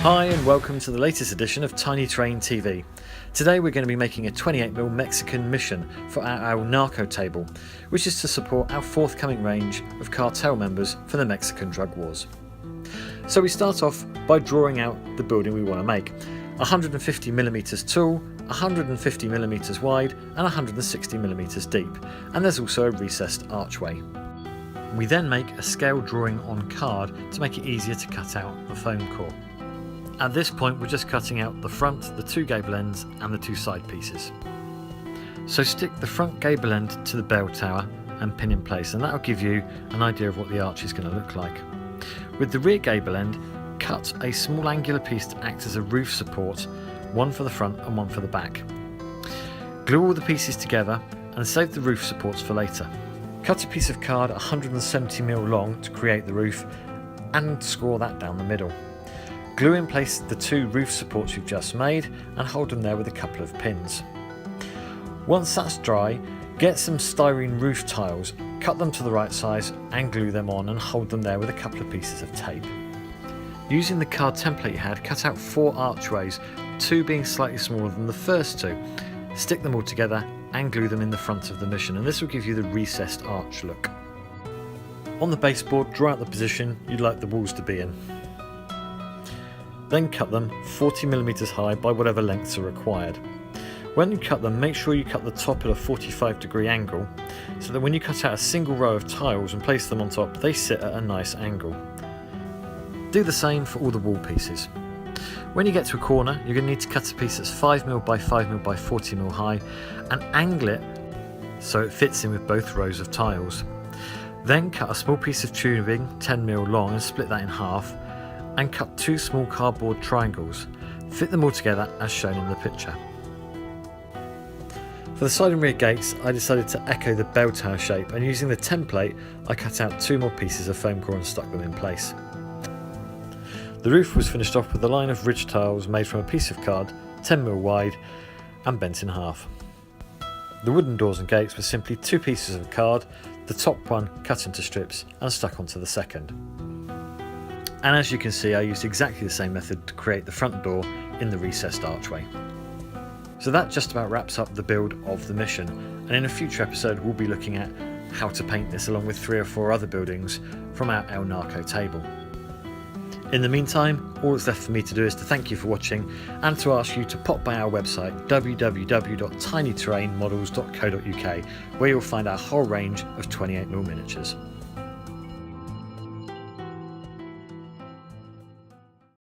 Hi and welcome to the latest edition of Tiny Terrain TV. Today we're going to be making a 28mm Mexican mission for our Narco table, which is to support our forthcoming range of cartel members for the Mexican drug wars. So we start off by drawing out the building we want to make. 150mm tall, 150mm wide and 160mm deep, and there's also a recessed archway. We then make a scale drawing on card to make it easier to cut out the foam core. At this point we're just cutting out the front, the two gable ends and the two side pieces. So stick the front gable end to the bell tower and pin in place, and that will give you an idea of what the arch is going to look like. With the rear gable end, cut a small angular piece to act as a roof support, one for the front and one for the back. Glue all the pieces together and save the roof supports for later. Cut a piece of card 170mm long to create the roof and score that down the middle. Glue in place the two roof supports you've just made and hold them there with a couple of pins. Once that's dry, get some styrene roof tiles, cut them to the right size and glue them on and hold them there with a couple of pieces of tape. Using the card template you had, cut out 4 archways, 2 being slightly smaller than the first 2. Stick them all together and glue them in the front of the mission, and this will give you the recessed arch look. On the baseboard, draw out the position you'd like the walls to be in. Then cut them 40mm high by whatever lengths are required. When you cut them, make sure you cut the top at a 45-degree angle so that when you cut out a single row of tiles and place them on top, they sit at a nice angle. Do the same for all the wall pieces. When you get to a corner, you're going to need to cut a piece that's 5mm by 5mm by 40mm high and angle it so it fits in with both rows of tiles. Then cut a small piece of tubing 10mm long and split that in half, and cut 2 small cardboard triangles. Fit them all together as shown in the picture. For the side and rear gates, I decided to echo the bell tower shape, and using the template I cut out 2 more pieces of foam core and stuck them in place. The roof was finished off with a line of ridge tiles made from a piece of card 10mm wide and bent in half. The wooden doors and gates were simply 2 pieces of card, the top one cut into strips and stuck onto the second. And as you can see, I used exactly the same method to create the front door in the recessed archway. So that just about wraps up the build of the mission, and in a future episode we'll be looking at how to paint this along with 3 or 4 other buildings from our El Narco table. In the meantime, all that's left for me to do is to thank you for watching and to ask you to pop by our website www.tinyterrainmodels.co.uk, where you'll find our whole range of 28mm miniatures.